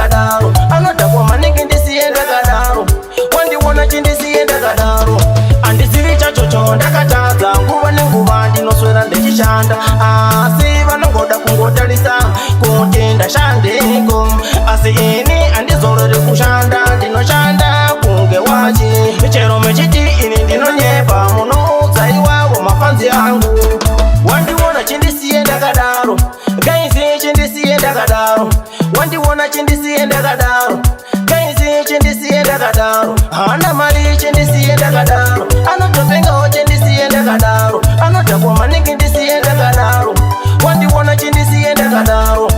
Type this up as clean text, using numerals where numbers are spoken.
ndakadaro, anodhakwa maningi ndisiye ndakadaro, wandiona chindisiye ndakadaro. Andizivi chachocho ndakatadza, nguva nenguva ndinoswera ndichishanda, asi vanongoda kungotarisa kuti ndashandeko, asi ini handizorori kushanda, ndinoshanda kunge wachi. Chero mechiti ini ndinonyepa, munoudza iwavo mafanzi angu, wandiona chindisiye ndakadaro, gaizi chindisiye ndakadaro, wandiona chindisiye ndakadaro, gaizi chindisiye ndakadaro, hana mari chindisiye ndakadaro, anotopengawo chindisiye ndakadaro, anodhakwa maningi ndisiye ndakadaro, wandiona chindisiye ndakadaro.